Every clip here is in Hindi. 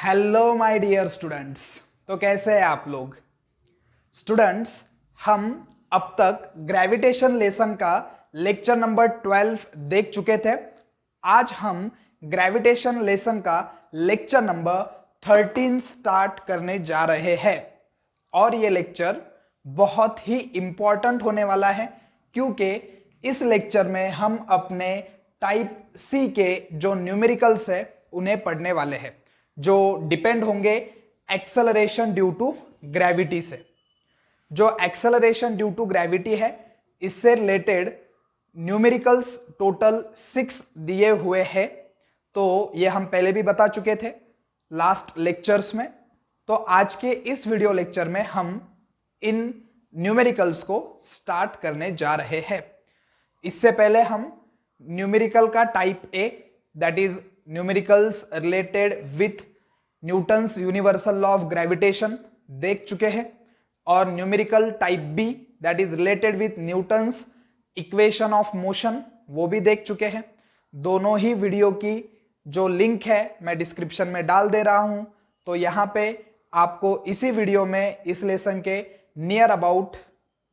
Hello my dear students. तो कैसे हैं आप लोग स्टूडेंट्स? हम अब तक ग्रेविटेशन लेसन का लेक्चर नंबर 12 देख चुके थे। आज हम ग्रेविटेशन लेसन का लेक्चर नंबर 13 स्टार्ट करने जा रहे हैं और ये लेक्चर बहुत ही इंपॉर्टेंट होने वाला है क्योंकि इस लेक्चर में हम अपने टाइप सी के जो न्यूमेरिकल्स है उन्हें पढ़ने वाले हैं जो डिपेंड होंगे एक्सेलरेशन ड्यू टू ग्रेविटी से। जो एक्सेलरेशन ड्यू टू ग्रेविटी है इससे रिलेटेड न्यूमेरिकल्स टोटल 6 दिए हुए हैं। तो ये हम पहले भी बता चुके थे लास्ट लेक्चर्स में। तो आज के इस वीडियो लेक्चर में हम इन न्यूमेरिकल्स को स्टार्ट करने जा रहे हैं। इससे पहले हम न्यूमेरिकल का type A that is numericals related with Newton's universal law of gravitation देख चुके हैं और numerical type B that is related with Newton's equation of motion वो भी देख चुके हैं। दोनों ही वीडियो की जो लिंक है मैं डिस्क्रिप्शन में डाल दे रहा हूं। तो यहां पे आपको इसी वीडियो में इस लेसन के नियर अबाउट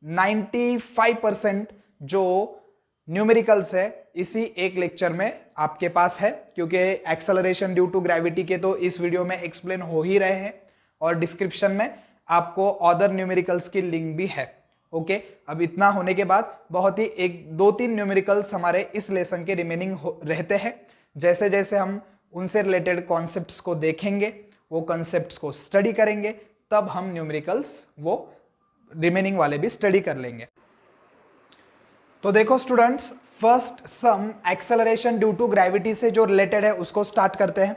95% जो न्यूमेरिकल्स है इसी एक लेक्चर में आपके पास है क्योंकि एक्सेलरेशन ड्यू टू ग्रेविटी के तो इस वीडियो में एक्सप्लेन हो ही रहे हैं और डिस्क्रिप्शन में आपको अदर न्यूमेरिकल्स की लिंक भी है। ओके, अब इतना होने के बाद बहुत ही 1-2-3 न्यूमेरिकल्स हमारे इस लेसन के रिमेनिंग रहते हैं। जैसे जैसे हम उनसे रिलेटेड कॉन्सेप्ट्स को देखेंगे वो कॉन्सेप्ट्स को स्टडी करेंगे तब हम न्यूमेरिकल्स वो रिमेनिंग वाले भी स्टडी कर लेंगे। तो देखो students, first some acceleration due to gravity से जो रिलेटेड है उसको स्टार्ट करते हैं।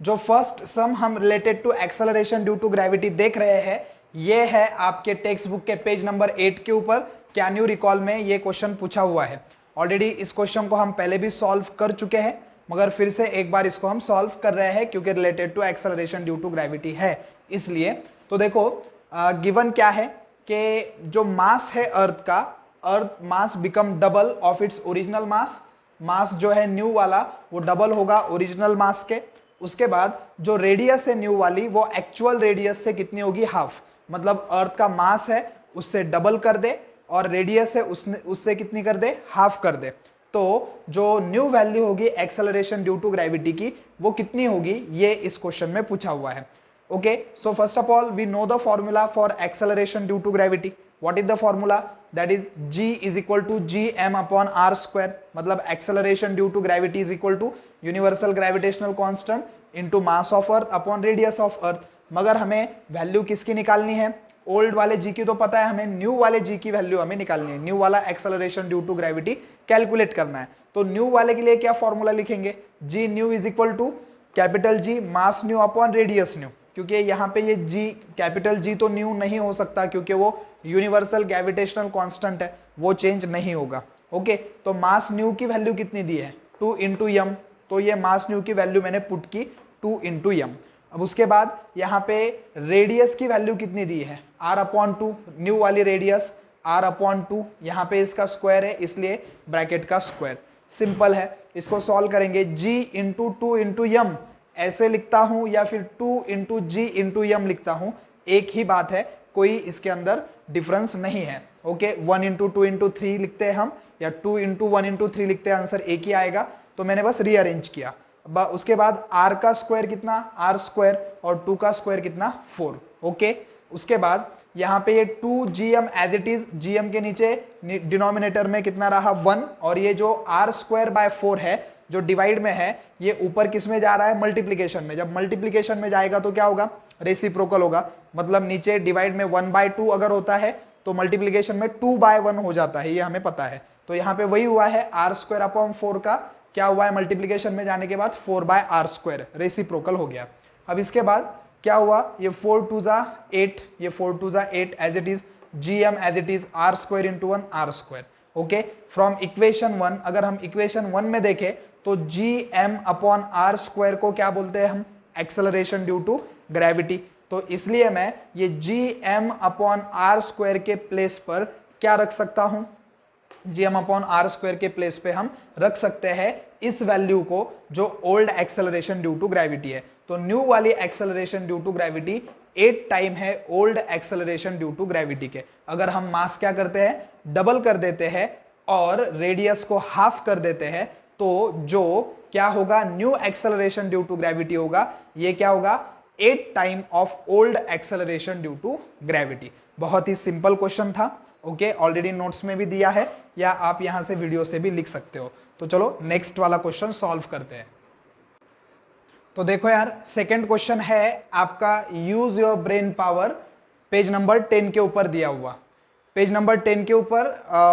जो फर्स्ट सम हम related to acceleration due to gravity देख रहे हैं ये है आपके टेक्स्ट बुक के पेज नंबर 8 के ऊपर। कैन यू रिकॉल में ये क्वेश्चन पूछा हुआ है। ऑलरेडी इस क्वेश्चन को हम पहले भी सॉल्व कर चुके हैं मगर फिर से एक बार इसको हम सॉल्व कर रहे हैं क्योंकि related to acceleration due to gravity है इसलिए। तो देखो गिवन क्या है कि जो मास है अर्थ का, earth mass become double of its original mass. Mass जो है न्यू वाला वो डबल होगा ओरिजिनल मास के। उसके बाद जो रेडियस है न्यू वाली वो एक्चुअल रेडियस से कितनी होगी, हाफ। मतलब अर्थ का मास है उससे डबल कर दे और रेडियस है उससे कितनी कर दे, हाफ कर दे। तो जो न्यू वैल्यू होगी एक्सेलरेशन ड्यू टू ग्रेविटी की वो कितनी होगी ये इस क्वेश्चन में पूछा हुआ है। Okay, so first of all we know the formula for acceleration due to gravity. What is the formula? that is g is equal to gm upon r square। मतलब acceleration due to gravity is equal to universal gravitational constant into mass of earth upon radius of earth। मगर हमें वैल्यू किसकी निकालनी है? ओल्ड वाले g की तो पता है, हमें न्यू वाले g की वैल्यू हमें निकालनी है। न्यू वाला acceleration due to gravity calculate करना है। तो न्यू वाले के लिए क्या फॉर्मूला लिखेंगे? g new is equal to capital G mass new upon radius new. क्योंकि यहाँ पे ये G कैपिटल G तो न्यू नहीं हो सकता क्योंकि वो यूनिवर्सल ग्रेविटेशनल कांस्टेंट है, वो चेंज नहीं होगा। ओके, तो मास न्यू की वैल्यू कितनी दी है? 2 इंटू यम। तो ये मास न्यू की वैल्यू मैंने पुट की 2 इंटू यम। अब उसके बाद यहाँ पे रेडियस की वैल्यू कितनी दी है? r upon 2। न्यू वाली रेडियस r अपॉन 2, यहाँ पे इसका स्क्वायर है इसलिए ब्रैकेट का स्क्वायर। सिंपल है, इसको सॉल्व करेंगे। g इंटू 2 इंटू यम ऐसे लिखता हूं या फिर 2 इंटू जी इंटू यम लिखता हूं, एक ही बात है, कोई इसके अंदर डिफरेंस नहीं है। ओके, 1 इंटू 2 इंटू 3 लिखते हैं हम या 2 इंटू 1 इंटू 3 लिखते हैं, आंसर एक ही आएगा। तो मैंने बस रीअरेंज किया। उसके बाद r का स्क्वायर कितना? r स्क्वायर और 2 का स्क्वायर कितना? 4। ओके, उसके बाद यहाँ पे ये 2 gm as it is, gm के नीचे डिनोमिनेटर में कितना रहा? 1। और ये जो r स्क्वायर बाय 4 है जो डिवाइड में है ये ऊपर किस में जा रहा है? मल्टीप्लीकेशन में। जब मल्टीप्लीकेशन में जाएगा तो क्या होगा? रेसिप्रोकल होगा। मतलब नीचे डिवाइड में 1/2 अगर होता है तो मल्टीप्लीकेशन में 2/1 हो जाता है, ये हमें पता है। तो यहाँ पे वही हुआ है, r स्क्वायर अपॉन 4 का क्या हुआ है? मल्टीप्लीकेशन में जाने के बाद 4/r स्क्वायर रेसिप्रोकल हो गया। अब इसके बाद क्या हुआ? ये 4 2 जा 8, ये 4 2 जा 8 as it is, gm as it is, r square into 1 r square. Okay, from equation 1 अगर हम इक्वेशन 1 में देखें तो gm अपॉन r स्क्वायर को क्या बोलते हैं हम? Acceleration due to gravity. तो इसलिए मैं ये gm अपॉन r स्क्वायर के प्लेस पर क्या रख सकता हूं? gm अपॉन r स्क्वायर के प्लेस पे हम रख सकते हैं इस वैल्यू को जो old acceleration due to gravity है। तो न्यू वाली acceleration due to gravity 8 time है old acceleration due to gravity के। अगर हम मास क्या करते हैं, डबल कर देते हैं और रेडियस को हाफ कर देते हैं, तो जो क्या होगा, new acceleration due to gravity होगा, ये क्या होगा, 8 time of old acceleration due to gravity. बहुत ही सिंपल क्वेश्चन था। ओके, ऑलरेडी नोट्स में भी दिया है या आप यहां से वीडियो से भी लिख सकते हो। तो चलो नेक्स्ट वाला क्वेश्चन सॉल्व करते हैं। तो देखो यार, सेकंड क्वेश्चन है आपका use your brain power, page number 10 के ऊपर दिया हुआ। पेज नंबर 10 के ऊपर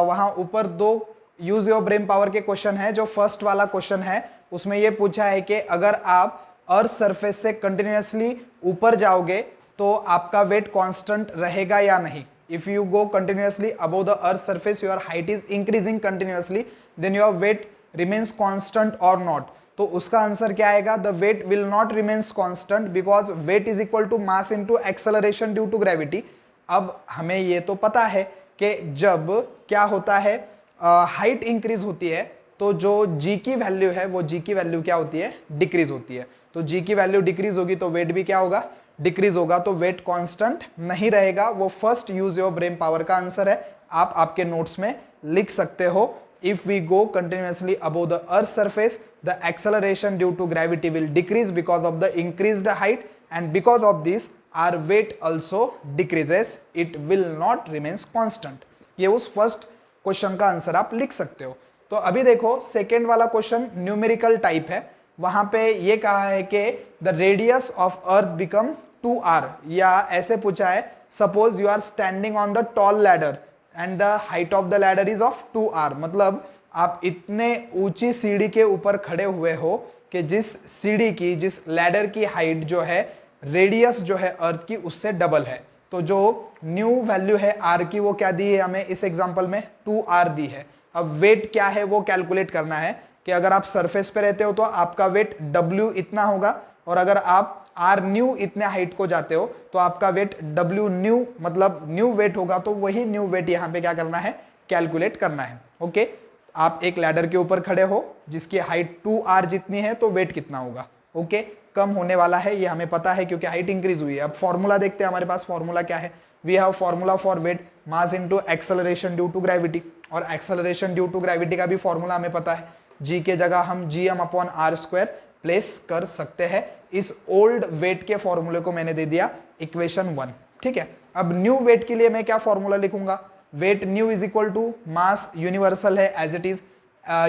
वहां ऊपर 2 यूज योर ब्रेन पावर के क्वेश्चन है। जो फर्स्ट वाला क्वेश्चन है उसमें यह पूछा है कि अगर आप अर्थ सरफेस से कंटिन्यूअसली ऊपर जाओगे तो आपका वेट कांस्टेंट रहेगा या नहीं। If you go continuously above the earth surface, your height is increasing continuously, then your weight remains constant और नॉट। तो उसका आंसर क्या आएगा, the weight will not remains constant because weight is equal to mass into acceleration due to gravity. अब हमें ये तो पता है कि जब क्या होता है, हाइट इंक्रीज होती है तो जो जी की वैल्यू है वो जी की वैल्यू क्या होती है, डिक्रीज होती है। तो जी की वैल्यू डिक्रीज होगी तो वेट भी क्या होगा, डिक्रीज होगा। तो वेट कांस्टेंट नहीं रहेगा। वो first use your brain power का आंसर है। आप आपके नोट्स में लिख सकते हो, if we go continuously above the earth surface, the acceleration due to gravity will decrease because of the increased height and because of this our weight also decreases, it will not remains constant. ये उस फर्स्ट क्वेश्चन का आंसर आप लिख सकते हो। तो अभी देखो सेकेंड वाला क्वेश्चन न्यूमेरिकल टाइप है। वहां पे ये कहा है कि the radius of earth become 2r, या ऐसे पूछा है, suppose you are standing on the tall ladder and the height of the ladder is of 2r। मतलब आप इतने ऊंची सीढ़ी के ऊपर खड़े हुए हो कि जिस सीढ़ी की, जिस लैडर की हाइट जो है, रेडियस जो है अर्थ की उससे डबल है। तो जो न्यू वैल्यू है r की वो क्या दी है हमें इस एग्जांपल में, 2r दी है। अब वेट क्या है वो कैलकुलेट करना है कि अगर आप सरफेस पे रहते हो तो आपका वेट w इतना होगा, और अगर आप r न्यू इतने हाइट को जाते हो तो आपका वेट w न्यू मतलब न्यू वेट होगा। तो वही न्यू वेट यहाँ पे क्या करना है, कैलकुलेट करना है। ओके, आप एक लैडर के ऊपर खड़े हो जिसकी हाइट 2r जितनी है, तो वेट कितना होगा। ओके, कम होने वाला है, ये हमें पता है क्योंकि हाइट इंक्रीज हुई है। अब फॉर्मूला देखते हैं, हमारे पास फॉर्मूला क्या है। We have formula for weight, mass into acceleration due to gravity, और एक्सेलरेशन ड्यू टू ग्रेविटी का भी फॉर्मूला हमें पता है। g के जगह हम gm/r² प्लेस कर सकते हैं। इस ओल्ड वेट के फॉर्मूले को मैंने दे दिया इक्वेशन 1। ठीक है, अब न्यू वेट के लिए मैं क्या फॉर्मूला लिखूंगा, weight new is equal to mass universal है as it is,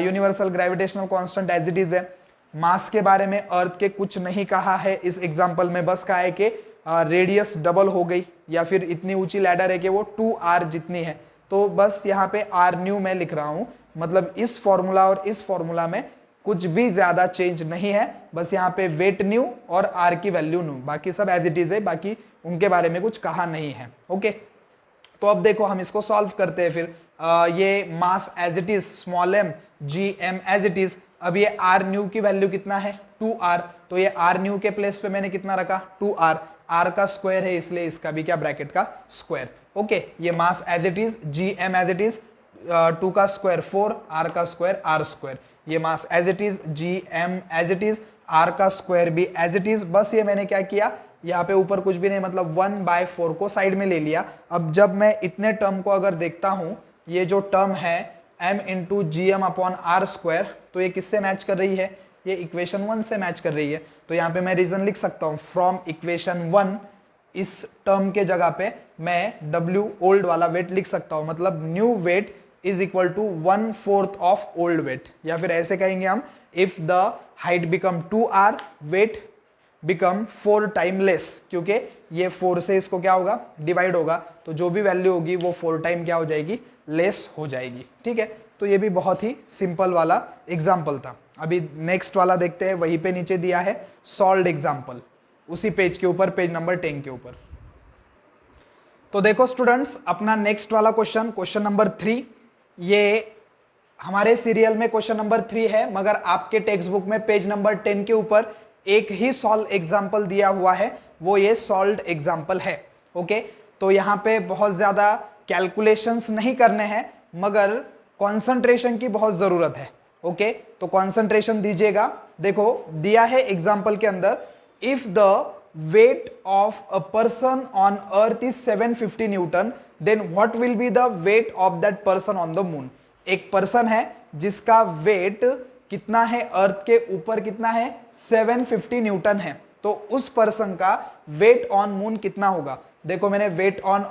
universal gravitational constant as it is है। मास के बारे में अर्थ के कुछ नहीं कहा है इस एग्जांपल में, बस कहा है कि रेडियस डबल हो गई या फिर इतनी ऊंची लैडर है कि वो 2r जितनी है। तो बस यहाँ पे r न्यू मैं लिख रहा हूं, मतलब इस फॉर्मूला और इस फॉर्मूला में कुछ भी ज्यादा चेंज नहीं है। बस यहाँ पे वेट न्यू और r की वैल्यू न्यू, बाकी सब एज इट इज है, बाकी उनके बारे में कुछ कहा नहीं है। ओके, तो अब देखो हम इसको सॉल्व करते हैं फिर। ये mass as it is, small m, gm as it is. अब ये r न्यू की वैल्यू कितना है, 2r, तो ये r न्यू के प्लेस पे मैंने कितना रखा, 2r। r का स्क्वायर है इसलिए इसका भी क्या, ब्रैकेट का स्क्वायर। ओके, ये mass as it is, gm as it is, 2 का स्क्वायर 4, r का स्क्वायर r²। ये mass as it is, gm as it is, r का स्क्वायर भी एज इट इज। बस ये मैंने क्या किया, यहाँ पे ऊपर कुछ भी नहीं, मतलब 1/4 को साइड में ले लिया। अब जब मैं इतने टर्म को अगर देखता हूं, ये जो टर्म है m इंटू gm/r², तो ये किससे मैच कर रही है, ये इक्वेशन 1 से मैच कर रही है। तो यहाँ पे मैं रीजन लिख सकता हूँ, फ्रॉम इक्वेशन 1 इस टर्म के जगह पे मैं w ओल्ड वाला वेट लिख सकता हूँ, मतलब new weight is equal to 1/4 of old weight. या फिर ऐसे कहेंगे हम, if the height become 2r, weight become 4 time less, क्योंकि ये 4 से इसको क्या होगा, डिवाइड होगा, तो जो भी वैल्यू होगी वो 4 टाइम क्या हो जाएगी, लेस हो जाएगी। ठीक है, तो ये भी बहुत ही सिंपल वाला एग्जाम्पल था। अभी नेक्स्ट वाला देखते हैं, वहीं पे नीचे दिया है सॉल्व्ड एग्जाम्पल, उसी पेज के ऊपर, पेज नंबर 10 के ऊपर। तो देखो स्टूडेंट्स, अपना नेक्स्ट वाला क्वेश्चन, क्वेश्चन नंबर 3, ये हमारे सीरियल में क्वेश्चन नंबर 3 है, मगर आपके टेक्स्ट बुक में पेज नंबर 10 के ऊपर एक ही सॉल्व एग्जाम्पल दिया हुआ है, वो ये सॉल्व्ड एग्जाम्पल है। ओके, तो यहाँ पे बहुत ज्यादा कैलकुलेशंस नहीं करने हैं, मगर कंसंट्रेशन की बहुत जरूरत है। ओके तो कंसंट्रेशन दीजिएगा। देखो दिया है एग्जांपल के अंदर, if the weight of a person on earth is 750 newton then what will be the weight of that person on the moon. एक पर्सन है जिसका वेट कितना है, अर्थ के ऊपर कितना है, 750 न्यूटन है, तो उस पर्सन का वेट ऑन मून कितना होगा। देखो मैंने वेट ऑन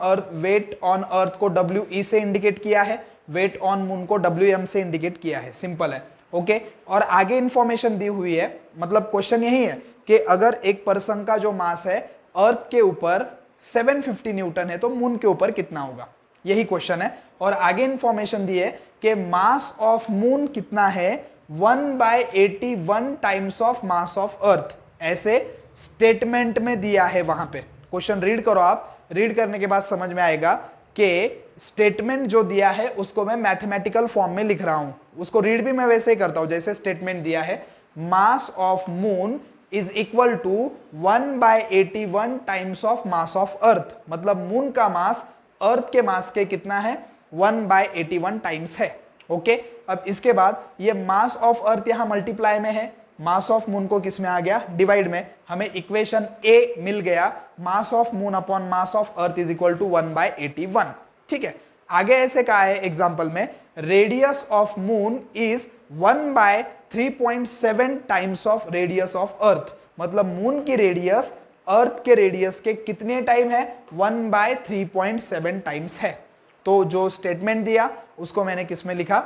अर्थ को WE से इंडिकेट किया है, वेट ऑन मून को WM से इंडिकेट किया है, सिंपल है। ओके और आगे इंफॉर्मेशन दी हुई है, मतलब क्वेश्चन यही है कि अगर एक पर्सन का जो मास है अर्थ के ऊपर 750 न्यूटन है तो मून के ऊपर कितना होगा, यही क्वेश्चन है। और आगे इंफॉर्मेशन दी है कि मास ऑफ मून कितना है, 1/81 टाइम्स ऑफ मास ऑफ अर्थ, ऐसे स्टेटमेंट में दिया है वहां पे। क्वेश्चन रीड करो आप, रीड करने के बाद समझ में आएगा कि स्टेटमेंट जो दिया है उसको मैं मैथमेटिकल फॉर्म में लिख रहा हूं, उसको रीड भी मैं वैसे ही करता हूं जैसे स्टेटमेंट दिया है, mass of moon is equal to 1/81 times of mass of earth, मतलब मून का मास अर्थ के मास के कितना है, 1/81 टाइम्स है। ओके अब इसके बाद ये मास ऑफ अर्थ यहां मल्टीप्लाई में है, मास ऑफ मून को किस में आ गया, डिवाइड में, हमें इक्वेशन ए मिल गया, mass of moon upon mass of earth is equal to 1/81। ठीक है, आगे ऐसे कहा है एग्जांपल में, radius of moon is 1/3.7 times of radius of earth, मतलब मून की रेडियस अर्थ के रेडियस के कितने टाइम है, 1/3.7 टाइम्स है। तो जो स्टेटमेंट दिया उसको मैंने किस में लिखा,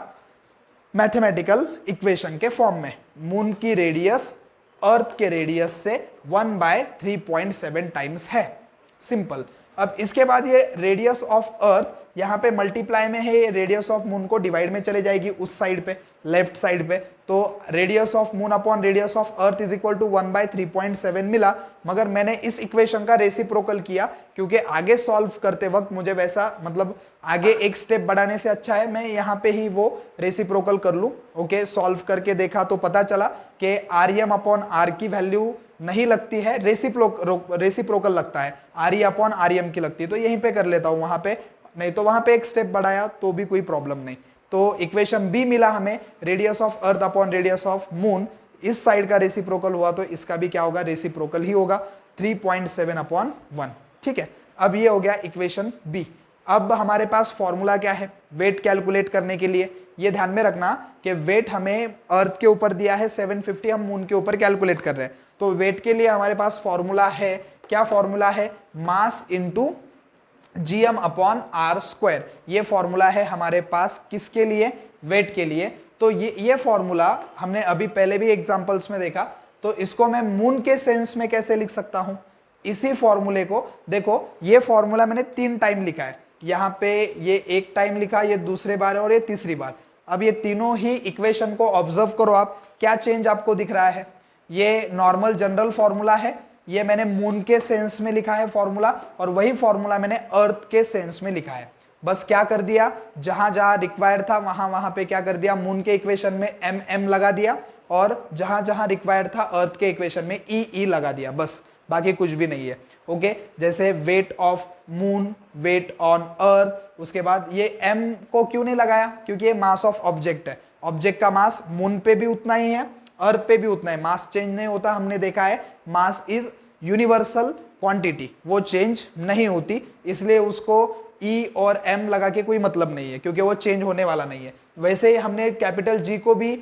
मैथमेटिकल इक्वेशन के फॉर्म में, मून की रेडियस अर्थ के रेडियस से 1/3.7 टाइम्स है, सिंपल। अब इसके बाद ये रेडियस ऑफ अर्थ यहाँ पे मल्टीप्लाई में है, ये रेडियस ऑफ मून को डिवाइड में चले जाएगी उस साइड पे, लेफ्ट साइड पे, तो radius of moon upon radius of earth is equal to 1/3.7 मिला, मगर मैंने इस इक्वेशन का रेसिप्रोकल किया क्योंकि आगे सॉल्व करते वक्त मुझे वैसा, मतलब आगे एक स्टेप बढ़ाने से अच्छा है मैं यहाँ पे ही वो रेसिप्रोकल कर लूँ। ओके सॉल्व करके देखा तो पता चला कि RM अपॉन R की वैल्यू नहीं लगती है, रेसिप्रोकल लगता है, RE अपॉन RM की लगती है, तो यहीं पे कर लेता हूँ, वहां पे नहीं तो वहां पे एक स्टेप बढ़ाया तो भी कोई प्रॉब्लम नहीं। तो इक्वेशन बी मिला हमें, radius of earth upon radius of moon, इस साइड का रेसिप्रोकल हुआ तो इसका भी क्या होगा, रेसिप्रोकल ही होगा, 3.7/1। ठीक है, अब ये हो गया इक्वेशन बी। अब हमारे पास फॉर्मूला क्या है वेट कैलकुलेट करने के लिए, ये ध्यान में रखना कि वेट हमें अर्थ के ऊपर दिया है 750, हम मून के ऊपर कैलकुलेट कर रहे हैं, तो वेट के लिए हमारे पास फॉर्मूला है, क्या फॉर्मूला है, मास into GM upon R square, ये फॉर्मूला है हमारे पास किसके लिए, वेट के लिए। तो ये फॉर्मूला हमने अभी पहले भी एग्जांपल्स में देखा, तो इसको मैं मून के सेंस में कैसे लिख सकता हूं, इसी फॉर्मूले को देखो, ये फॉर्मूला मैंने 3 टाइम लिखा है, यहां पे ये 1 टाइम लिखा, ये दूसरे बार और ये तीसरी बार। अब ये तीनों ही इक्वेशन को ऑब्जर्व करो आप, क्या चेंज आपको दिख रहा है, ये नॉर्मल जनरल फॉर्मूला है, ये मैंने मून के सेंस में लिखा है फॉर्मूला, और वही फॉर्मूला मैंने अर्थ के सेंस में लिखा है। बस क्या कर दिया, जहां जहां रिक्वायर्ड था वहां पे क्या कर दिया, मून के इक्वेशन में MM लगा दिया, और जहां जहां रिक्वायर्ड था अर्थ के इक्वेशन में EE लगा दिया, बस बाकी कुछ भी नहीं है। ओके जैसे weight of moon, weight on earth, उसके बाद ये M को क्यों नहीं लगाया, क्योंकि ये मास ऑफ ऑब्जेक्ट है, ऑब्जेक्ट का मास मून पे भी उतना ही है, अर्थ पे भी उतना है, मास चेंज नहीं होता, हमने देखा है मास इज यूनिवर्सल क्वांटिटी, वो चेंज नहीं होती, इसलिए उसको E और M लगा के कोई मतलब नहीं है क्योंकि वो चेंज होने वाला नहीं है। वैसे ही हमने कैपिटल G को भी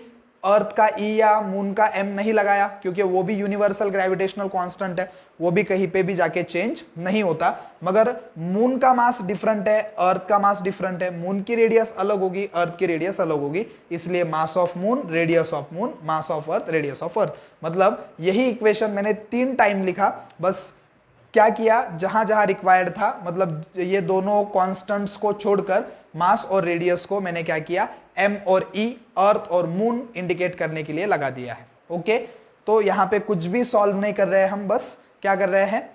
अर्थ का E या मून का M नहीं लगाया क्योंकि वो भी यूनिवर्सल ग्रेविटेशनल कांस्टेंट है, वो भी कहीं पे भी जाके चेंज नहीं होता। मगर मून का मास डिफरेंट है, अर्थ का मास डिफरेंट है, मून की रेडियस अलग होगी, अर्थ की रेडियस अलग होगी, इसलिए मास of moon, radius of moon, mass of earth, radius of earth. मतलब यही इक्वेशन मैंने 3 टाइम लिखा, बस क्या किया, जहां जहां रिक्वायर्ड था, मतलब ये दोनों कांस्टेंट्स को छोड़कर मास और रेडियस को मैंने क्या किया, M और E, अर्थ और मून इंडिकेट करने के लिए लगा दिया है। ओके तो यहां पे कुछ भी सॉल्व नहीं कर रहे हैं हम, बस क्या कर रहे हैं,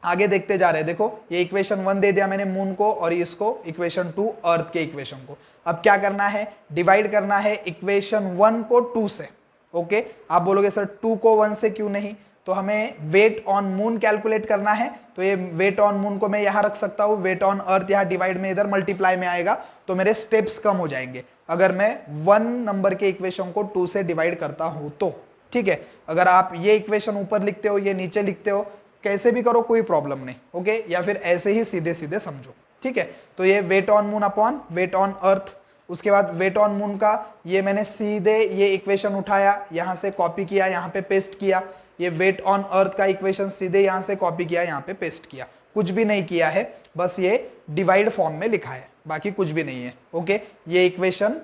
आगे देखते जा रहे हैं। देखो ये इक्वेशन 1 दे दिया मैंने मून को, और इसको इक्वेशन 2 अर्थ के इक्वेशन को। अब क्या करना है, डिवाइड करना है इक्वेशन 1 को 2 से। ओके आप बोलोगे सर 2 को 1 से क्यों नहीं, तो हमें वेट ऑन मून कैलकुलेट करना है, तो ये वेट ऑन मून को मैं यहां रख सकता हूं, वेट ऑन अर्थ यहां डिवाइड में इधर मल्टीप्लाई में आएगा, तो मेरे स्टेप्स कम हो जाएंगे अगर मैं 1 नंबर के इक्वेशन को 2 से डिवाइड करता हूं तो। ठीक है, अगर आप ये इक्वेशन ऊपर लिखते हो, ये नीचे लिखते हो, कैसे भी करो कोई प्रॉब्लम नहीं, ओके, या फिर ऐसे ही सीधे सीधे समझो। ठीक है, तो ये weight on moon upon weight on earth, उसके बाद वेट ऑन मून का ये मैंने सीधे ये इक्वेशन उठाया, यहां से कॉपी किया, यहां पे पेस्ट किया, ये वेट ऑन अर्थ का इक्वेशन सीधे यहां से कॉपी किया, यहां पे पेस्ट किया, कुछ भी नहीं किया है, बस ये डिवाइड फॉर्म में लिखा है, बाकी कुछ भी नहीं है। ओके, ये इक्वेशन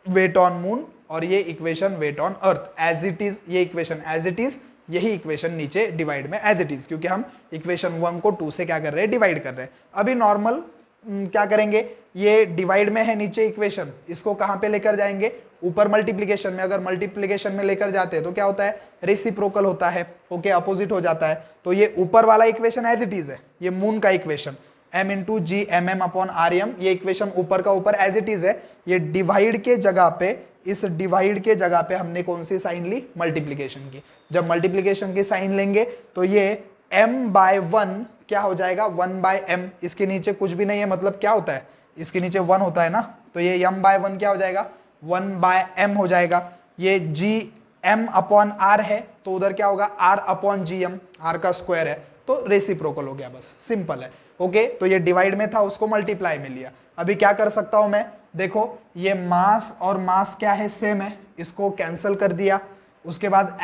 वेट ऑन मून और ये equation weight on earth as it is, ये इक्वेशन एज इट इज, यही इक्वेशन नीचे डिवाइड में एज इट इज, क्योंकि हम इक्वेशन 1 को 2 से क्या कर रहे हैं, डिवाइड कर रहे हैं। अभी नॉर्मल क्या करेंगे, ये डिवाइड में है नीचे इक्वेशन, इसको कहां पे लेकर जाएंगे, ऊपर मल्टीप्लिकेशन में। अगर मल्टीप्लिकेशन में लेकर जाते हैं तो क्या होता है, रेसिप्रोकल होता है, ओके, अपोजिट हो जाता है। तो ये ऊपर वाला इक्वेशन एज इट इज है, ये मून का equation m into G M M upon R M, ये इक्वेशन ऊपर का ऊपर एज इट इज है। ये डिवाइड के जगह पे, इस डिवाइड के जगह पे हमने कौन सी साइन ली, मल्टीप्लिकेशन की। जब मल्टीप्लिकेशन की साइन लेंगे तो ये m/1 क्या हो जाएगा, 1/m, इसके नीचे कुछ भी नहीं है, मतलब क्या होता है, इसके नीचे 1 होता है ना, तो ये m/1 क्या हो जाएगा, 1/m हो जाएगा। ये gm अपॉन r है, तो उधर क्या होगा, r अपॉन gm, r का स्क्वायर है, तो रेसिप्रोकल हो गया, बस सिंपल है। ओके, तो ये डिवाइड में था, उसको मल्टीप्लाई में लिया। अभी क्या कर सकता हूं मैं, देखो ये मास और मास क्या है, सेम है, इसको कैंसिल कर दिया। उसके बाद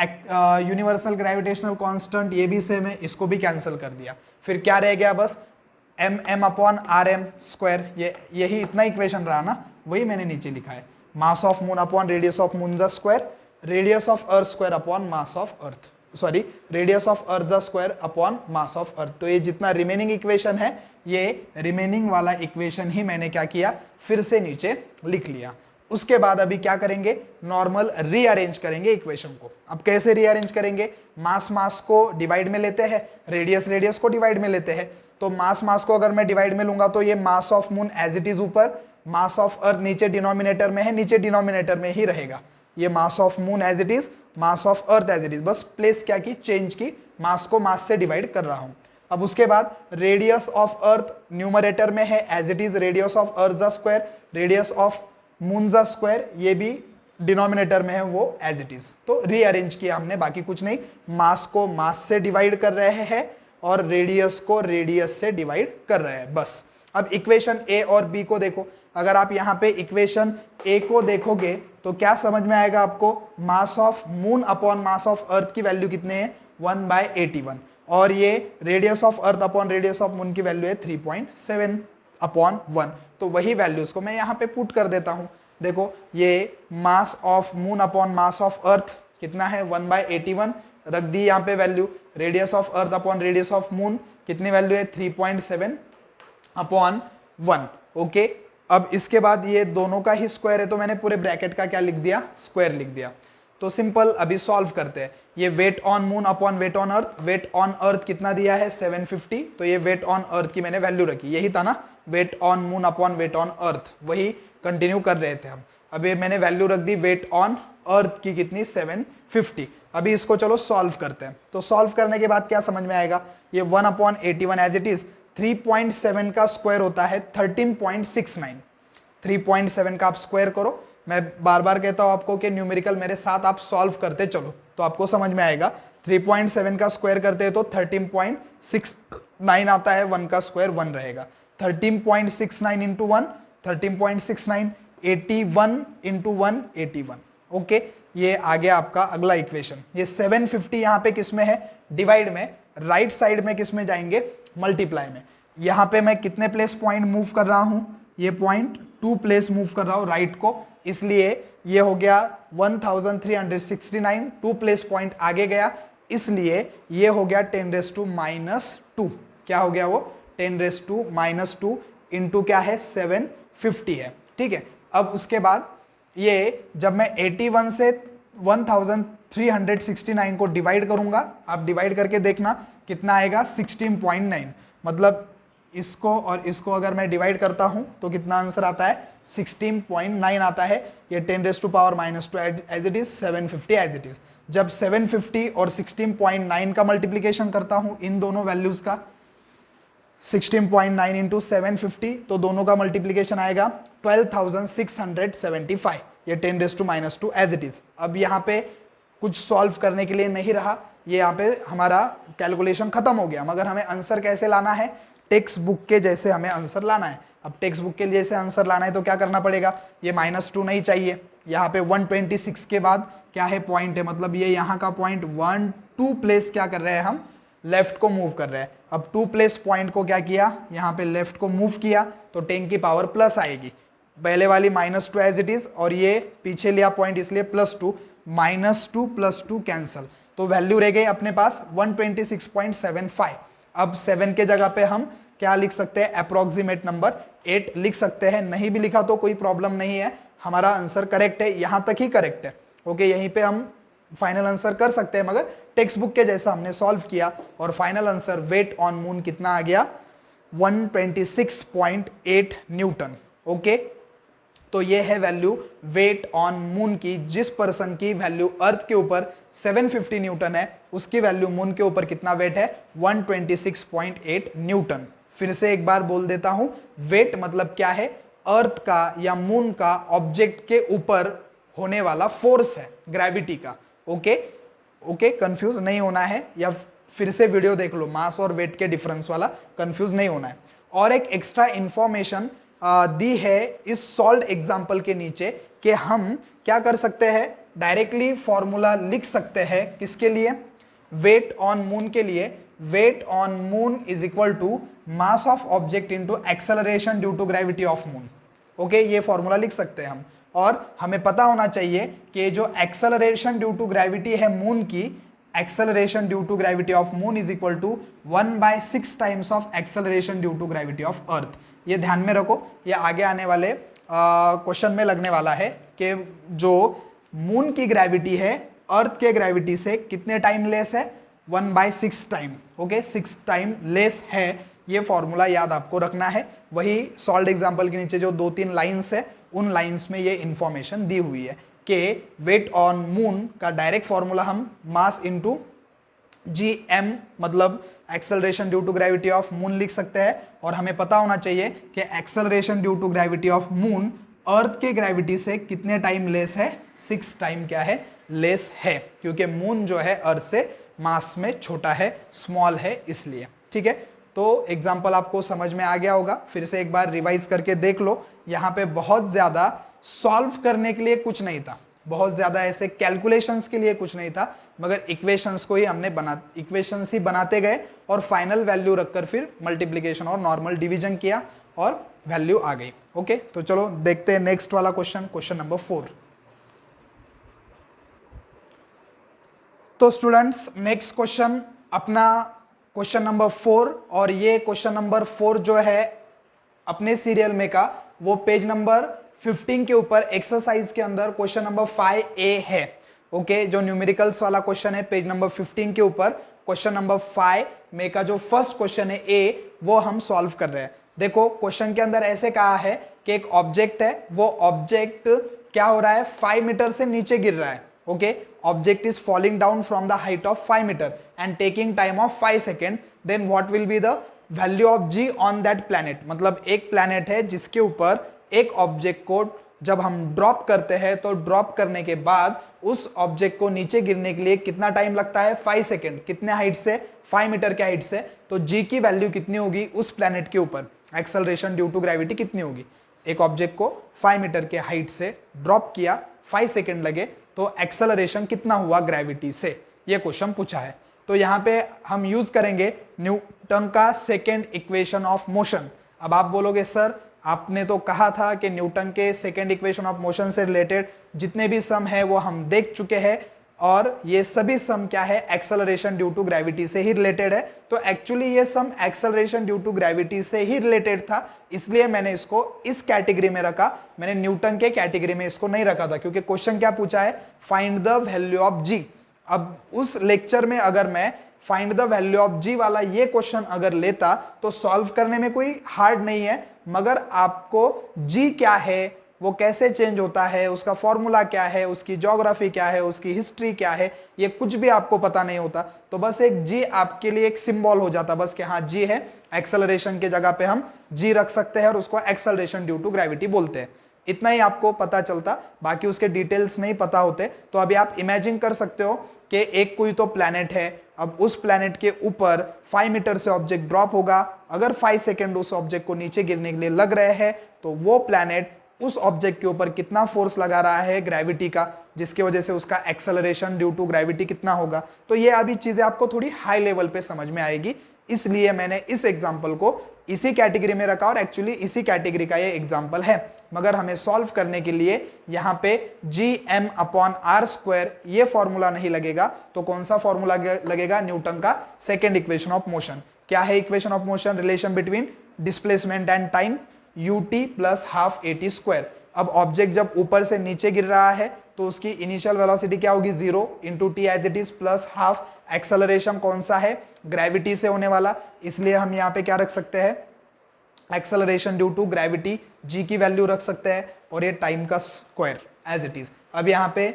यूनिवर्सल ग्रेविटेशनल कांस्टेंट ये भी सेम है, इसको भी कैंसिल कर दिया। फिर क्या रह गया, बस m upon R M square, यही इतना इक्वेशन रहा ना, वही मैंने नीचे लिखा है, mass of moon upon radius of moon the square, radius of earth square upon mass of earth, sorry, radius of earth the square upon mass of earth. तो ये जितना रिमेनिंग इक्वेशन है, ये रिमेनिंग वाला इक्वेशन ही मैंने क्या किया, फिर से नीचे लिख लिया। उसके बाद अभी क्या करेंगे, नॉर्मल रीअरेंज करेंगे इक्वेशन को। अब कैसे रीअरेंज करेंगे, मास मास को डिवाइड में लेते हैं, रेडियस रेडियस को डिवाइड में लेते हैं। तो मास मास को अगर मैं डिवाइड में लूंगा तो ये mass of moon as it is ऊपर, मास ऑफ अर्थ नीचे डिनोमिनेटर में है, नीचे डिनोमिनेटर में ही रहेगा। ये mass of moon as it is, mass of earth as it is, बस प्लेस क्या की, चेंज की, मास को मास से डिवाइड कर रहा हूं। अब उसके बाद रेडियस ऑफ अर्थ न्यूमरेटर में है as it is, radius of earth the square, radius of moon the square ये भी डिनोमिनेटर में है, वो एज इट इज। तो रीअरेंज किया हमने, बाकी कुछ नहीं, मास को मास से डिवाइड कर रहे हैं और रेडियस को रेडियस से डिवाइड कर रहे हैं, बस। अब इक्वेशन ए और बी को देखो, अगर आप यहाँ पे इक्वेशन ए को देखोगे तो क्या समझ में आएगा आपको, मास of moon upon mass of अर्थ की वैल्यू कितने हैं, 1/81, और ये radius of earth upon radius of moon की वैल्यू है 3.7 अपॉन 1। तो वही वैल्यूज को मैं यहाँ पे पुट कर देता हूँ। देखो ये mass of moon upon mass of अर्थ कितना है, 1/81, रख दी यहाँ पे value. Radius of earth upon radius of moon कितनी वैल्यू है, 3.7 अपॉन 1। ओके, अब इसके बाद ये दोनों का ही स्क्वायर है, तो मैंने पूरे ब्रैकेट का क्या लिख दिया, स्क्वायर लिख दिया। तो सिंपल, अभी सॉल्व करते हैं। ये weight on moon upon weight on earth, weight on earth कितना दिया है, 750, तो ये वेट ऑन अर्थ की मैंने वैल्यू रखी, यही था ना, weight on moon upon weight on earth, वही कंटिन्यू कर रहे थे हम। अभी मैंने वैल्यू रख दी वेट ऑन अर्थ की कितनी, 750। अभी इसको चलो सॉल्व करते हैं। तो सॉल्व करने के बाद क्या समझ में आएगा, ये 1/81 एज इट इज, 3.7 का स्क्वायर होता है 13.69। 3.7 का आप स्क्वायर करो, मैं बार बार कहता हूं आपको कि न्यूमेरिकल मेरे साथ आप सॉल्व करते चलो तो आपको समझ में आएगा। 3.7 का स्क्वायर करते हैं तो 13.69 आता है, 1 का स्क्वायर 1 रहेगा। 13.69 इंटू 1 13.69, 81 इंटू 1 81। ओके, ये आ गया आपका अगला इक्वेशन। ये 750 यहाँ पे किस में है, डिवाइड में, राइट साइड में किस में जाएंगे, मल्टीप्लाई में। यहाँ पे मैं कितने प्लेस पॉइंट मूव कर रहा हूँ, ये पॉइंट 2 प्लेस मूव कर रहा हूँ राइट को, इसलिए ये हो गया 1369, 2 प्लेस पॉइंट आगे गया, इसलिए ये हो गया 10⁻²। क्या हो गया वो, 10⁻² इंटू क्या है, 750 है। ठीक है, अब उसके बाद ये जब मैं 81 से 1369 को डिवाइड करूंगा, आप डिवाइड करके देखना कितना आएगा, 16.9। मतलब इसको और इसको अगर मैं डिवाइड करता हूं तो कितना आंसर आता है 16.9 आता है। ये 10⁻⁻² as it is 750 as it is. जब 750 और 16.9 का मल्टीप्लीकेशन करता हूं इन दोनों वैल्यूज का 16.9 इंटू 750 तो दोनों का मल्टीप्लीकेशन आएगा 12,675। ये 10⁻² एज इट इज। अब यहाँ पे कुछ सॉल्व करने के लिए नहीं रहा, ये यहाँ पे हमारा कैलकुलेशन खत्म हो गया। मगर हमें आंसर कैसे लाना है, टेक्स्ट बुक के जैसे हमें आंसर लाना है। अब टेक्स्ट बुक के जैसे आंसर लाना है तो क्या करना पड़ेगा, ये -2 नहीं चाहिए। यहाँ पे 126 के बाद क्या है, पॉइंट है, मतलब ये यहाँ का पॉइंट 1 2 प्लेस क्या कर रहे हैं हम, लेफ्ट को मूव कर रहे हैं। अब 2 प्लेस पॉइंट को क्या किया, यहाँ पे लेफ्ट को मूव किया तो 10 की पावर प्लस आएगी। पहले वाली -2 एज इट इज और ये पीछे लिया पॉइंट इसलिए +2, -2 + 2 कैंसल, तो वैल्यू रह गई अपने पास 126.75। अब 7 के जगह पे हम क्या लिख सकते हैं, अप्रोक्सीमेट नंबर 8 लिख सकते हैं। नहीं भी लिखा तो कोई प्रॉब्लम नहीं है, हमारा आंसर करेक्ट है, यहां तक ही करेक्ट है। ओके, यहीं पे हम फाइनल आंसर कर सकते हैं, मगर टेक्स्ट बुक के जैसा हमने सॉल्व किया और final answer weight on moon कितना आ गया, 126.8 न्यूटन। ओके, तो ये है वैल्यू वेट ऑन मून की। जिस पर्सन की वैल्यू अर्थ के ऊपर 750 न्यूटन है उसकी वैल्यू मून के ऊपर कितना वेट है, 126.8 न्यूटन। फिर से एक बार बोल देता हूं, वेट मतलब क्या है, अर्थ का या मून का ऑब्जेक्ट के ऊपर होने वाला फोर्स है, ग्रेविटी का। ओके ओके, कंफ्यूज नहीं होना है, या फिर से वीडियो देख लो, मास और वेट के डिफरेंस वाला, कंफ्यूज नहीं होना है। और एक एक्स्ट्रा इंफॉर्मेशन दी है इस सॉल्व्ड एग्जाम्पल के नीचे कि हम क्या कर सकते हैं, डायरेक्टली फॉर्मूला लिख सकते हैं किसके लिए, वेट ऑन मून के लिए। Weight on moon is equal to mass of object into acceleration due to gravity of moon. Okay, ये फॉर्मूला लिख सकते हैं हम। और हमें पता होना चाहिए कि जो एक्सेलरेशन ड्यू टू ग्रेविटी है मून की, acceleration due to gravity of moon is equal to 1/6 times of acceleration due to gravity of earth. ये ध्यान में रखो, ये आगे आने वाले क्वेश्चन में लगने वाला है कि जो मून की ग्रेविटी है अर्थ के ग्रेविटी से कितने टाइम लेस है, 1/6 टाइम। ओके, 6 टाइम लेस है, ये फॉर्मूला याद आपको रखना है। वही सॉल्व्ड एग्जांपल के नीचे जो 2-3 लाइंस है उन लाइंस में ये इंफॉर्मेशन दी हुई है कि वेट ऑन मून का डायरेक्ट फॉर्मूला हम मास इंटू gm मतलब acceleration due to gravity of moon लिख सकते हैं। और हमें पता होना चाहिए कि acceleration due to gravity of moon earth के ग्रेविटी से कितने टाइम लेस है, 6 टाइम क्या है, लेस है, क्योंकि मून जो है अर्थ से मास में छोटा है, स्मॉल है, इसलिए। ठीक है, तो एग्जाम्पल आपको समझ में आ गया होगा। फिर से एक बार रिवाइज करके देख लो। यहाँ पे बहुत ज्यादा सॉल्व करने के लिए कुछ नहीं था, बहुत ज्यादा ऐसे कैलकुलेशंस के लिए कुछ नहीं था, मगर इक्वेशंस को ही हमने इक्वेशंस ही बनाते गए और फाइनल वैल्यू रखकर फिर मल्टीप्लिकेशन और नॉर्मल डिवीजन किया और वैल्यू आ गई। ओके, तो चलो देखते हैं नेक्स्ट वाला क्वेश्चन, क्वेश्चन नंबर 4। तो स्टूडेंट्स, नेक्स्ट क्वेश्चन अपना क्वेश्चन नंबर 4, और ये क्वेश्चन नंबर 4 जो है अपने सीरियल में का, वो पेज नंबर 15 के ऊपर एक्सरसाइज के अंदर क्वेश्चन नंबर 5A है। ओके, जो न्यूमेरिकल्स वाला क्वेश्चन है पेज नंबर 15 के ऊपर, क्वेश्चन नंबर 5 में का जो फर्स्ट क्वेश्चन है A, वो हम सॉल्व कर रहे हैं। देखो, क्वेश्चन के अंदर ऐसे कहा है कि एक ऑब्जेक्ट है, वो ऑब्जेक्ट क्या हो रहा है, 5 मीटर से नीचे गिर रहा है। Okay, object is falling down from the height of 5 meter and taking time of 5 second, then what will be the value of g on that planet। मतलब एक planet है जिसके ऊपर एक ऑब्जेक्ट को जब हम ड्रॉप करते हैं तो ड्रॉप करने के बाद उस ऑब्जेक्ट को नीचे गिरने के लिए कितना टाइम लगता है, 5 सेकेंड। कितने हाइट से, 5 मीटर के हाइट से, तो g की वैल्यू कितनी होगी उस प्लैनेट के ऊपर, एक्सेलरेशन ड्यू टू ग्रेविटी कितनी होगी। एक ऑब्जेक्ट को 5 मीटर के हाइट से ड्रॉप किया, 5 सेकेंड लगे, तो एक्सेलरेशन कितना हुआ ग्रेविटी से, ये क्वेश्चन पूछा है। तो यहाँ पे हम यूज करेंगे न्यूटन का सेकेंड इक्वेशन ऑफ मोशन। अब आप बोलोगे सर आपने तो कहा था कि न्यूटन के सेकेंड इक्वेशन ऑफ मोशन से रिलेटेड जितने भी सम है वो हम देख चुके हैं, और ये सभी सम क्या है, एक्सेलरेशन ड्यू टू ग्रेविटी से ही रिलेटेड है। तो एक्चुअली ये some acceleration due to gravity से ही रिलेटेड था, इसलिए मैंने इसको इस कैटेगरी में रखा, मैंने न्यूटन के कैटेगरी में इसको नहीं रखा था, क्योंकि क्वेश्चन क्या पूछा है, फाइंड द वैल्यू ऑफ जी। अब उस लेक्चर में अगर मैं फाइंड द वैल्यू ऑफ जी वाला ये क्वेश्चन अगर लेता तो सॉल्व करने में कोई हार्ड नहीं है, मगर आपको जी क्या है, वो कैसे चेंज होता है, उसका फॉर्मूला क्या है, उसकी ज्योग्राफी क्या है, उसकी हिस्ट्री क्या है, ये कुछ भी आपको पता नहीं होता। तो बस एक जी आपके लिए एक सिंबल हो जाता बस कि हाँ जी है, एक्सेलरेशन के जगह पे हम जी रख सकते हैं और उसको एक्सेलरेशन ड्यू टू ग्रेविटी बोलते हैं। इतना ही आपको पता चलता, बाकी उसके डिटेल्स नहीं पता होते। तो अभी आप इमेजिन कर सकते हो कि एक कोई तो प्लैनेट है, अब उस प्लैनेट के ऊपर 5 मीटर से ऑब्जेक्ट ड्रॉप होगा, अगर 5 सेकेंड उस ऑब्जेक्ट को नीचे गिरने के लिए लग रहे हैं तो वो प्लैनेट उस ऑब्जेक्ट के ऊपर कितना फोर्स लगा रहा है ग्रेविटी का, जिसकी वजह से उसका एक्सेलरेशन ड्यू टू ग्रेविटी कितना होगा। तो ये अभी चीजें आपको थोड़ी हाई लेवल पे समझ में आएगी, इसलिए मैंने इस एग्जांपल को इसी कैटेगरी में रखा और एक्चुअली इसी कैटेगरी का ये एग्जांपल है। मगर हमें सॉल्व करने के लिए यहाँ पे gm/r² ये फॉर्मूला नहीं लगेगा, तो कौन सा फॉर्मूला लगेगा? न्यूटन का सेकेंड इक्वेशन ऑफ मोशन। क्या है equation of motion? Relation between displacement and time, ut plus half at²। अब ऑब्जेक्ट जब ऊपर से नीचे गिर रहा है तो उसकी इनिशियल वेलोसिटी क्या होगी? 0 into t as it is plus half. Acceleration कौन सा है? ग्रेविटी से होने वाला, इसलिए हम यहाँ पे क्या रख सकते हैं? Acceleration due to gravity G की वैल्यू रख सकते हैं, और ये टाइम का स्क्वायर एज इट इज। अब यहाँ पे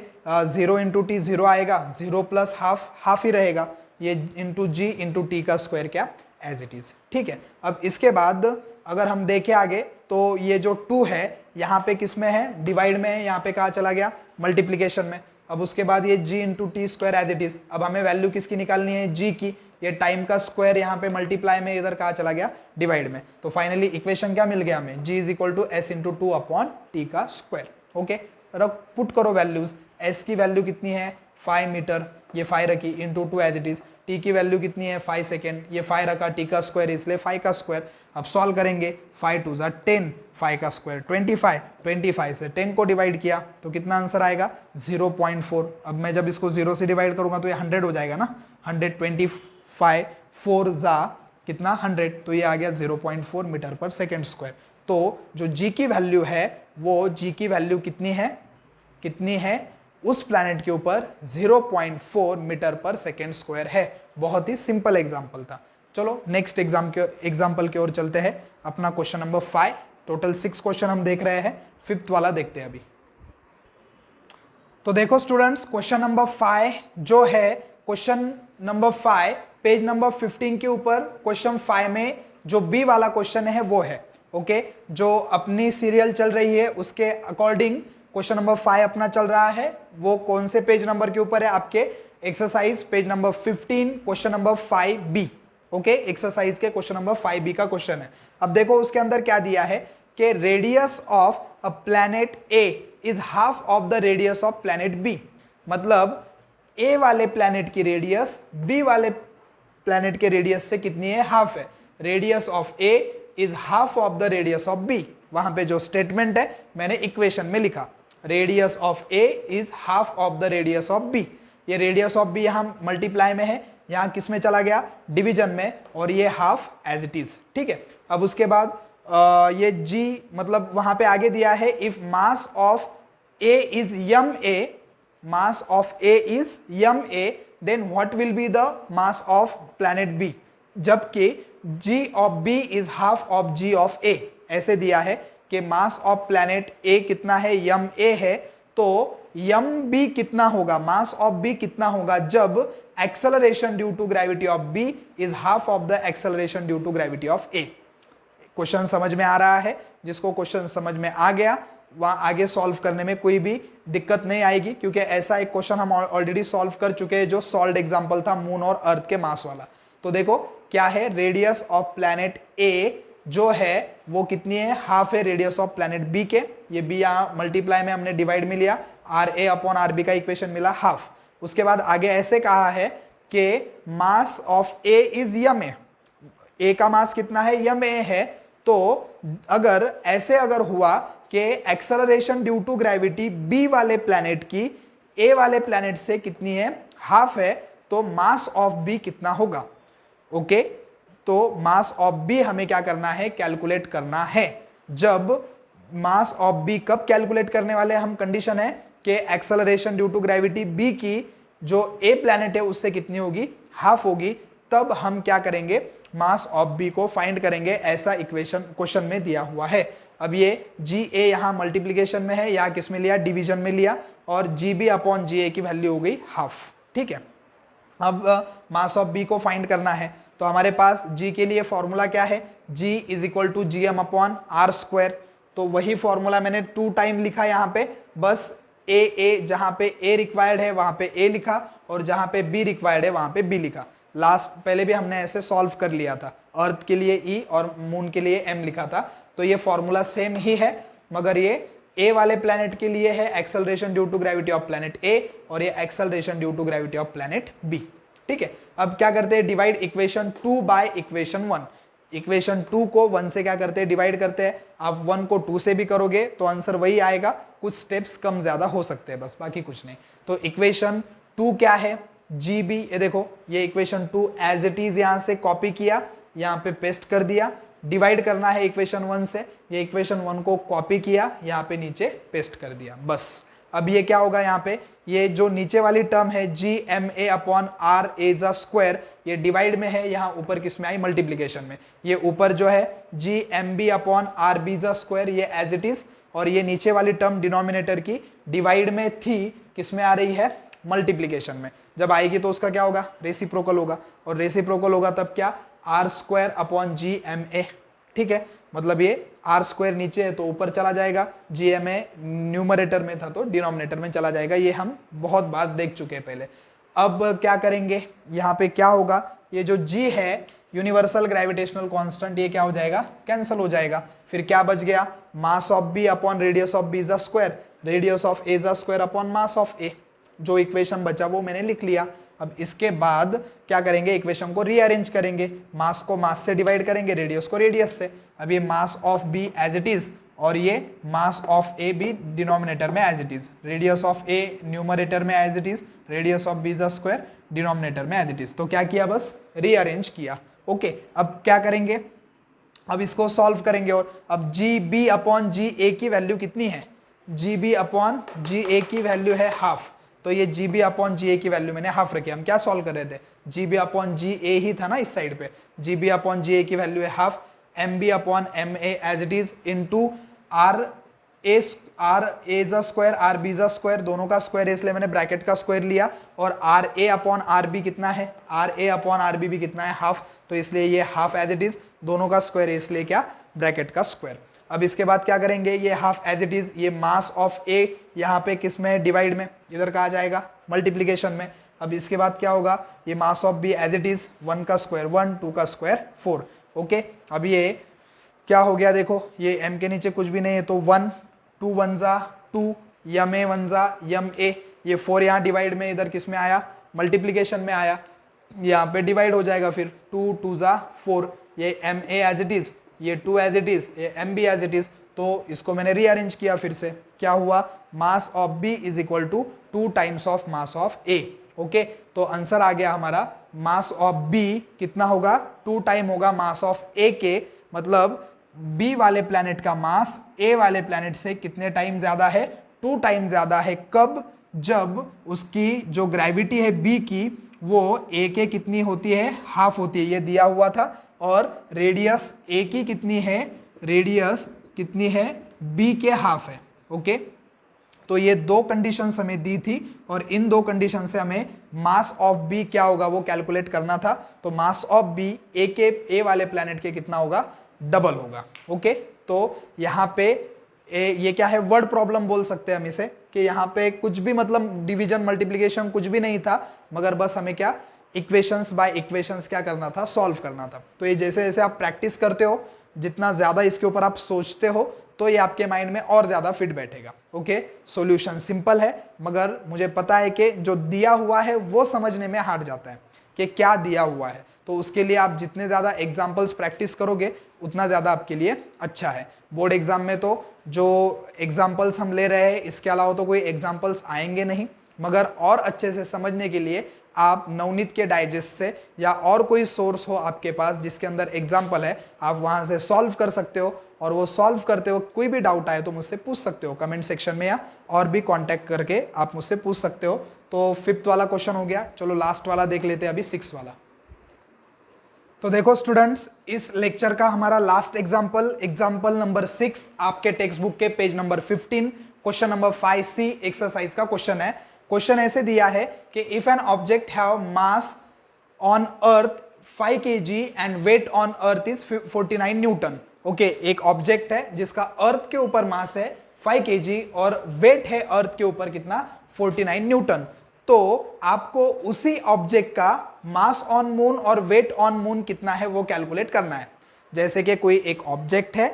0 इंटू टी 0 आएगा, 0 प्लस हाफ ही रहेगा, ये इंटू जी इंटू टी का स्क्वायर क्या? As it is. ठीक है, अब इसके बाद अगर हम देखें आगे तो ये जो 2 है यहाँ पे किस में है? डिवाइड में है, यहाँ पे कहाँ चला गया? मल्टीप्लीकेशन में। अब उसके बाद ये g into T square as it is. अब हमें वैल्यू किसकी निकालनी है? जी की। ये टाइम का स्क्वायर यहाँ पे मल्टीप्लाई में, इधर कहाँ चला गया? डिवाइड में। तो फाइनली इक्वेशन क्या मिल गया हमें? G is equal to S into 2 upon T का स्क्वायर। ओके, पुट करो वैल्यूज। एस की वैल्यू कितनी है? 5 मीटर, ये 5 रखी, into 2 as it is. T की वैल्यू कितनी है? 5 सेकेंड, ये 5 रखा, टी का स्क्वायर इसलिए 5 का स्क्वायर। अब सॉल्व करेंगे, 5 2 ज़ा 10, 5 का स्क्वायर 25, 25 से 10 को डिवाइड किया तो कितना आंसर आएगा? 0.4। अब मैं जब इसको 0 से डिवाइड करूंगा तो ये 100 हो जाएगा ना, 125 4 ज़ा कितना? 100, तो ये आ गया 0.4 मीटर पर सेकेंड स्क्वायर। तो जो जी की वैल्यू है वो जी की वैल्यू कितनी है? कितनी है? उस प्लैनेट के ऊपर 0.4 मीटर पर सेकेंड स्क्वायर है। बहुत ही सिंपल एग्जांपल था। चलो नेक्स्ट एग्जांपल की ओर चलते हैं। अपना क्वेश्चन नंबर 5, टोटल 6 क्वेश्चन हम देख रहे हैं, 5th वाला देखते हैं अभी। तो देखो स्टूडेंट्स, क्वेश्चन नंबर 5 जो है, क्वेश्चन नंबर 5 पेज नंबर 15 के ऊपर क्वेश्चन 5 में जो बी वाला क्वेश्चन है वो है। ओके, जो अपनी सीरियल चल रही है उसके अकॉर्डिंग क्वेश्चन नंबर 5 अपना चल रहा है। वो कौन से पेज नंबर के ऊपर है? आपके exercise page number 15 question number 5B। Okay, exercise के क्वेश्चन नंबर 5B का क्वेश्चन है। अब देखो उसके अंदर क्या दिया है कि radius of a planet A is half of the radius of planet B. मतलब ए वाले प्लैनेट की रेडियस बी वाले प्लैनेट के रेडियस से कितनी है? हाफ है। Radius of A is half of the radius of B. वहां पे जो स्टेटमेंट है मैंने इक्वेशन में लिखा, radius of A is half of the radius of B. ये रेडियस ऑफ बी यहाँ मल्टीप्लाई में है, यहाँ किस में चला गया? डिवीजन में, और ये हाफ एज इट इज। ठीक है, अब उसके बाद ये जी मतलब वहां पे आगे दिया है, if mass of A is M A, mass of A is M A, then what will be the mass of planet B. जबकि g of B is half of g of A. ऐसे दिया है कि मास ऑफ प्लैनेट ए कितना है? यम ए है, तो यम बी कितना होगा? मास ऑफ बी कितना होगा जब acceleration due to gravity of B is half of the acceleration due to gravity of A. Question समझ में आ रहा है? जिसको क्वेश्चन समझ में आ गया वहां आगे सॉल्व करने में कोई भी दिक्कत नहीं आएगी, क्योंकि ऐसा एक क्वेश्चन हम ऑलरेडी सॉल्व कर चुके हैं जो सॉल्व्ड एग्जांपल था मून और अर्थ के मास वाला। तो देखो क्या है, रेडियस ऑफ प्लैनेट ए जो है वो कितनी है? हाफ है रेडियस ऑफ प्लैनेट बी के। ये बी यहाँ मल्टीप्लाई में हमने डिवाइड में लिया, R A upon R B का इक्वेशन मिला हाफ। उसके बाद आगे ऐसे कहा है कि मास ऑफ ए इज यम ए। ए का मास कितना है? यम ए है। तो अगर ऐसे अगर हुआ कि acceleration due to gravity B वाले प्लैनेट की ए वाले प्लैनेट से कितनी है? हाफ है, तो मास ऑफ बी कितना होगा? ओके, तो मास ऑफ बी हमें क्या करना है? कैलकुलेट करना है। जब मास ऑफ बी कब कैलकुलेट करने वाले हम? कंडीशन है कि acceleration due to gravity B की जो ए प्लैनेट है उससे कितनी होगी, हाफ होगी, तब हम क्या करेंगे, मास ऑफ बी को फाइंड करेंगे। ऐसा इक्वेशन क्वेश्चन में दिया हुआ है। अब ये जी ए यहाँ मल्टीप्लीकेशन में है, या किस में लिया, डिवीजन में लिया, और जी बी अपॉन जी ए की वैल्यू हो गई हाफ। ठीक है, अब मास ऑफ बी को फाइंड करना है, तो हमारे पास जी के लिए फॉर्मूला क्या है, g is equal to G M upon R square. तो वही फॉर्मूला मैंने 2 टाइम लिखा यहाँ पे, बस ए जहाँ पे ए रिक्वायर्ड है वहां पे ए लिखा, और जहां पे बी रिक्वायर्ड है वहां पे बी लिखा। लास्ट पहले भी हमने ऐसे सॉल्व कर लिया था, अर्थ के लिए ई और मून के लिए एम लिखा था, तो ये फॉर्मूला सेम ही है, मगर ये ए वाले प्लैनेट के लिए है acceleration due to gravity of planet A, और ये acceleration due to gravity of planet B. ठीक है, अब क्या करते हैं, divide equation 2 by equation 1। Equation 2 को 1 से क्या करते हैं, डिवाइड करते हैं। आप 1 को 2 से भी करोगे तो आंसर वही आएगा, कुछ स्टेप्स कम ज्यादा हो सकते हैं बस, बाकी कुछ नहीं। तो इक्वेशन 2 क्या है, जी बी, ये देखो ये इक्वेशन 2 एज इट इज यहां से कॉपी किया, यहां पे पेस्ट कर दिया। डिवाइड करना है इक्वेशन 1 से, ये इक्वेशन 1 को कॉपी किया, यहां पे नीचे पेस्ट कर दिया, बस। अब ये क्या होगा, यहाँ पे ये जो नीचे वाली टर्म है G M A upon R A जा स्क्वायर, ये डिवाइड में है, यहाँ ऊपर किस में आई, मल्टीप्लीकेशन में। ये ऊपर जो है G M B upon R B जा स्क्वायर, ये एज इट इज, और ये नीचे वाली टर्म डिनोमिनेटर की डिवाइड में थी, किस में आ रही है, मल्टीप्लीकेशन में। जब आएगी तो उसका क्या होगा, रेसिप्रोकल होगा, और रेसिप्रोकल होगा तब क्या, R square upon G M A. ठीक है, मतलब ये आर स्क्वायर नीचे है तो ऊपर चला जाएगा, जी एम ए न्यूमरेटर में था तो डिनोमिनेटर में चला जाएगा। ये हम बहुत बार देख चुके हैं पहले। अब क्या करेंगे, यहाँ पे क्या होगा, ये जो जी है यूनिवर्सल ग्रेविटेशनल कांस्टेंट, ये क्या हो जाएगा, कैंसिल हो जाएगा। फिर क्या बच गया, mass of B upon radius of B जा स्क्वायर, रेडियस ऑफ ए जा square upon mass of A. जो इक्वेशन बचा वो मैंने लिख लिया। अब इसके बाद क्या करेंगे, इक्वेशन को रीअरेंज करेंगे, मास को मास से डिवाइड करेंगे, रेडियस को रेडियस से। अब ये mass of B as it is, और ये मास ऑफ ए भी डिनोमिनेटर में as it is, radius of A numerator में as it is, radius of B जा स्क्वायर डिनोमिनेटर में एज इट इज। तो क्या किया, बस रीअरेंज किया। ओके, अब क्या करेंगे, अब इसको सॉल्व करेंगे, और अब जी बी अपॉन जी ए की वैल्यू कितनी है, जी बी अपॉन जी ए की वैल्यू है हाफ। तो ये जी बी अपॉन जी ए की वैल्यू मैंने हाफ रखी। हम क्या सॉल्व कर रहे थे, जी बी अपॉन जी ए ही था ना इस साइड पे, जी बी अपॉन जी ए की वैल्यू है half, M B upon M A as it is into R A जा स्क्वायर आर बी जा स्क्वायर, दोनों का स्क्वायर है इसलिए मैंने ब्रैकेट का स्क्वायर लिया, और R A upon R B कितना है, R A upon R B भी कितना है, हाफ, तो इसलिए ये हाफ एज इट इज, दोनों का स्क्वायर है इसलिए क्या, ब्रैकेट का स्क्वायर। अब इसके बाद क्या करेंगे, ये हाफ एज इट इज, ये मास ऑफ ए यहाँ पे किस में, डिवाइड में, इधर कहा जाएगा मल्टीप्लीकेशन में। अब इसके बाद क्या होगा, ये mass of B as it is, 1 का स्क्वायर 1, 2 का स्क्वायर 4। ओके, अब ये क्या हो गया, देखो ये m के नीचे कुछ भी नहीं है तो 1, 2 1 जा 2, यम ए 1 जा यम ए, ये 4 यहाँ डिवाइड में, इधर किस में आया, मल्टीप्लीकेशन में आया, यहाँ पे डिवाइड हो जाएगा फिर 2 2 जा 4, ये M A as it is, ये 2 एज इट इज, ये M B as it is. तो इसको मैंने रीअरेंज किया फिर से, क्या हुआ, mass of B is equal to 2 times of mass of A. Okay, तो आंसर आ गया हमारा, मास ऑफ बी कितना होगा, 2 टाइम होगा मास ऑफ ए के, मतलब बी वाले प्लैनेट का मास ए वाले प्लैनेट से कितने टाइम ज्यादा है, 2 टाइम ज्यादा है। कब, जब उसकी जो ग्रेविटी है बी की वो ए के कितनी होती है, हाफ होती है, ये दिया हुआ था। और रेडियस ए की कितनी है, रेडियस कितनी है, बी के हाफ है। ओके, तो ये 2 कंडीशंस हमें दी थी, और इन 2 कंडीशन से हमें मास ऑफ बी क्या होगा वो कैलकुलेट करना था। तो मास ऑफ बी ए के, ए वाले प्लैनेट के कितना होगा, डबल होगा। ओके, तो यहाँ पे ये क्या है, वर्ड प्रॉब्लम बोल सकते हैं हम इसे, कि यहाँ पे कुछ भी मतलब डिवीजन मल्टीप्लिकेशन कुछ भी नहीं था, मगर बस हमें क्या, इक्वेशंस बाय इक्वेशंस क्या करना था, सॉल्व करना था। तो ये जैसे जैसे आप प्रैक्टिस करते हो, जितना ज्यादा इसके ऊपर आप सोचते हो, तो ये आपके माइंड में और ज्यादा फिट बैठेगा। ओके, सॉल्यूशन सिंपल है, मगर मुझे पता है कि जो दिया हुआ है वो समझने में हार्ड जाता है कि क्या दिया हुआ है। तो उसके लिए आप जितने ज्यादा एग्जाम्पल्स प्रैक्टिस करोगे उतना ज्यादा आपके लिए अच्छा है। बोर्ड एग्जाम में तो जो एग्जाम्पल्स हम ले रहे हैं इसके अलावा तो कोई एग्जाम्पल्स आएंगे नहीं, मगर और अच्छे से समझने के लिए आप नवनीत के डाइजेस्ट से या और कोई सोर्स हो आपके पास जिसके अंदर एग्जाम्पल है, आप वहां से सॉल्व कर सकते हो। और वो सॉल्व करते हो कोई भी डाउट आए तो मुझसे पूछ सकते हो कमेंट सेक्शन में, या और भी कांटेक्ट करके आप मुझसे पूछ सकते हो। तो 5th वाला क्वेश्चन हो गया। चलो लास्ट वाला देख लेते हैं अभी, 6 वाला। तो देखो स्टूडेंट्स, इस लेक्चर का हमारा लास्ट एग्जाम्पल नंबर 6 आपके टेक्स्ट बुक के page number 15 question number 5C exercise का क्वेश्चन है। क्वेश्चन ऐसे दिया है कि if an object have mass on earth 5 kg and weight on earth is 49 newton. Okay, एक ऑब्जेक्ट है जिसका अर्थ के ऊपर मास है 5 kg और वेट है अर्थ के ऊपर कितना, 49 न्यूटन। तो आपको उसी ऑब्जेक्ट का मास ऑन मून और वेट ऑन मून कितना है वो कैलकुलेट करना है। जैसे कि कोई एक ऑब्जेक्ट है,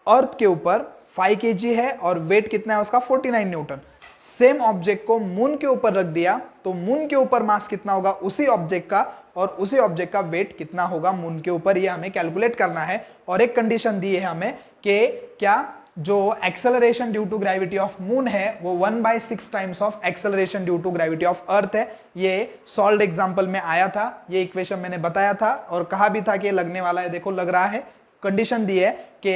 अर्थ के ऊपर 5 kg है और वेट कितना है उसका, 49 न्यूटन। सेम ऑब्जेक्ट को मून के ऊपर रख दिया तो मून के ऊपर मास कितना होगा उसी ऑब्जेक्ट का, और उसी ऑब्जेक्ट का वेट कितना होगा मून के ऊपर, ये हमें कैलकुलेट करना है। और एक कंडीशन दी है हमें कि क्या जो acceleration due to gravity of moon है वो 1/6 times of acceleration due to gravity of earth है। ये सॉल्व्ड एग्जांपल में आया था, ये इक्वेशन मैंने बताया था और कहा भी था कि लगने वाला है। देखो लग रहा है। कंडीशन दी है कि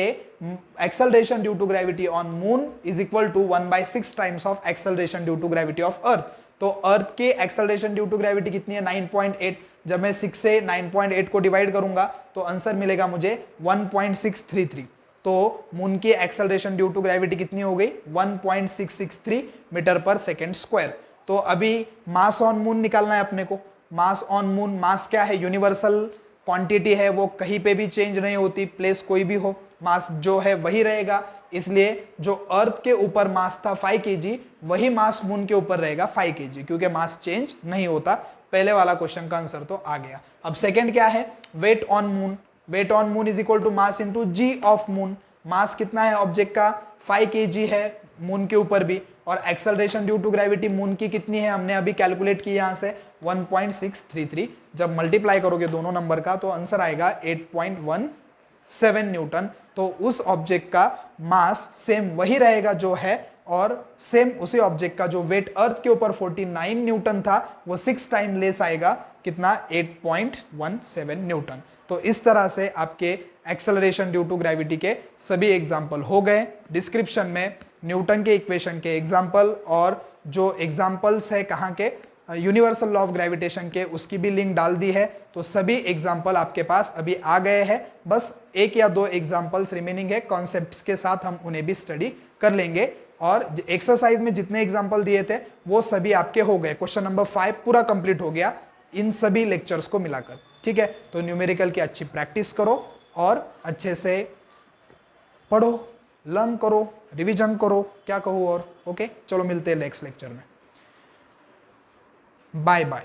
acceleration due to gravity on moon is equal to 1/6 times of acceleration due to gravity of earth. तो अर्थ के एक्सेलरेशन ड्यू टू ग्रेविटी कितनी है, 9.8। जब मैं 6 से 9.8 को डिवाइड करूंगा तो आंसर मिलेगा मुझे 1.633। तो मून की एक्सेलरेशन ड्यू टू ग्रेविटी कितनी हो गई, 1.663 मीटर पर सेकेंड स्क्वायर। तो अभी मास ऑन मून निकालना है अपने को। मास ऑन मून, मास क्या है, यूनिवर्सल क्वांटिटी है, वो कहीं पे भी चेंज नहीं होती, प्लेस कोई भी हो, मास जो है वही रहेगा। इसलिए जो अर्थ के ऊपर मास था 5 kg, वही मास मून के ऊपर रहेगा 5 kg, क्योंकि मास चेंज नहीं होता। पहले वाला क्वेश्चन का आंसर तो आ गया। अब सेकंड क्या है, weight on moon. Weight on moon is equal to mass into g of moon. Mass कितना है ऑब्जेक्ट का, 5 kg है मून के ऊपर भी, और acceleration due to gravity moon की कितनी है हमने अभी कैलकुलेट की यहां से, 1.633। जब मल्टीप्लाई करोगे दोनों नंबर का तो आंसर आएगा 8.17 न्यूटन। तो उस ऑब्जेक्ट का मास सेम वही रहेगा जो है, और सेम उसी ऑब्जेक्ट का जो वेट अर्थ के ऊपर 49 न्यूटन था वो 6 टाइम लेस आएगा, कितना, 8.17 न्यूटन। तो इस तरह से आपके एक्सेलरेशन ड्यू टू ग्रेविटी के सभी एग्जाम्पल हो गए। डिस्क्रिप्शन में न्यूटन के इक्वेशन के एग्जाम्पल और जो एग्जाम्पल्स है कहाँ के, यूनिवर्सल लॉ ऑफ ग्रेविटेशन के, उसकी भी लिंक डाल दी है। तो सभी एग्जाम्पल आपके पास अभी आ गए हैं, बस 1 या 2 एग्जाम्पल्स रिमेनिंग है। कॉन्सेप्ट्स के साथ हम उन्हें भी स्टडी कर लेंगे। और एक्सरसाइज में जितने एग्जाम्पल दिए थे वो सभी आपके हो गए। क्वेश्चन नंबर 5 पूरा कंप्लीट हो गया इन सभी लेक्चर्स को मिलाकर। ठीक है, तो न्यूमेरिकल की अच्छी प्रैक्टिस करो और अच्छे से पढ़ो, लर्न करो, रिवीजन करो, क्या कहूँ और। ओके, चलो मिलते हैं नेक्स्ट लेक्चर में। Bye bye.